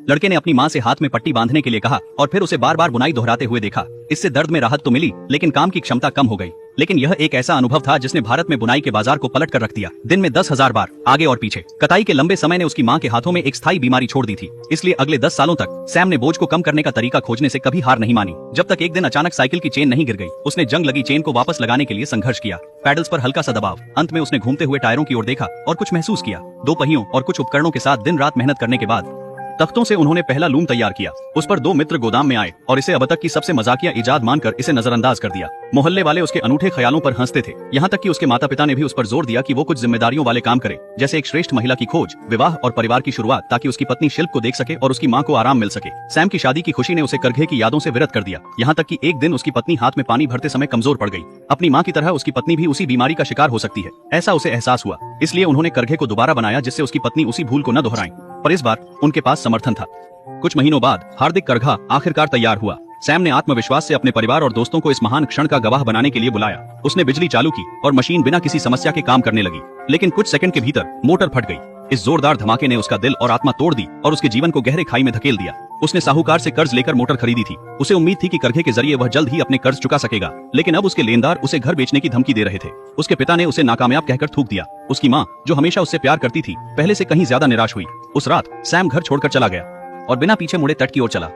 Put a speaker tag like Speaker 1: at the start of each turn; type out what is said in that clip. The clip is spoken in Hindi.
Speaker 1: लड़के ने अपनी माँ से हाथ में पट्टी बांधने के लिए कहा और फिर उसे बार बार बुनाई दोहराते हुए देखा। इससे दर्द में राहत तो मिली, लेकिन काम की क्षमता कम हो गई। लेकिन यह एक ऐसा अनुभव था जिसने भारत में बुनाई के बाजार को पलट कर रख दिया। दिन में 10,000 बार आगे और पीछे। कताई के लंबे समय ने उसकी माँ के हाथों में एक स्थायी बीमारी छोड़ दी थी। इसलिए अगले 10 सालों तक सैम ने बोझ को कम करने का तरीका खोजने से कभी हार नहीं मानी। जब तक एक दिन अचानक साइकिल की चेन नहीं गिर गई। उसने जंग लगी चेन को वापस लगाने के लिए संघर्ष किया। पैडल्स पर हल्का सा दबाव। अंत में उसने घूमते हुए टायरों की ओर देखा और कुछ महसूस किया। 2 पहियों और कुछ उपकरणों के साथ दिन रात मेहनत करने के बाद तख्तों से उन्होंने पहला लूम तैयार किया। उस पर 2 मित्र गोदाम में आए और इसे अब तक की सबसे मजाकिया इजाद मानकर इसे नजरअंदाज कर दिया। मोहल्ले वाले उसके अनूठे ख्यालों पर हंसते थे। यहाँ तक कि उसके माता पिता ने भी उस पर जोर दिया कि वो कुछ जिम्मेदारियों वाले काम करे, जैसे एक श्रेष्ठ महिला की खोज, विवाह और परिवार की शुरुआत, ताकि उसकी पत्नी शिल्प को देख सके और उसकी माँ को आराम मिल सके। सैम की शादी की खुशी ने उसे करघे की यादों से विरत कर दिया। यहाँ तक कि एक दिन उसकी पत्नी हाथ में पानी भरते समय कमजोर पड़ गई। अपनी माँ की तरह उसकी पत्नी भी उसी बीमारी का शिकार हो सकती है, ऐसा उसे एहसास हुआ। इसलिए उन्होंने करघे को दोबारा बनाया जिससे उसकी पत्नी उसी भूल को न दोहराए। पर इस बार उनके पास समर्थन था। कुछ महीनों बाद हार्दिक करघा आखिरकार तैयार हुआ। सैम ने आत्मविश्वास से अपने परिवार और दोस्तों को इस महान क्षण का गवाह बनाने के लिए बुलाया। उसने बिजली चालू की और मशीन बिना किसी समस्या के काम करने लगी। लेकिन कुछ सेकंड के भीतर मोटर फट गई। इस जोरदार धमाके ने उसका दिल और आत्मा तोड़ दी और उसके जीवन को गहरे खाई में धकेल दिया। उसने साहूकार से कर्ज लेकर मोटर खरीदी थी। उसे उम्मीद थी कि करघे के जरिए वह जल्द ही अपने कर्ज चुका सकेगा। लेकिन अब उसके लेनदार उसे घर बेचने की धमकी दे रहे थे। उसके पिता ने उसे नाकामयाब कहकर थूक दिया। उसकी माँ, जो हमेशा उससे प्यार करती थी, पहले से कहीं ज्यादा निराश हुई। उस रात सैम घर छोड़कर चला गया और बिना पीछे मुड़े तट की ओर चला।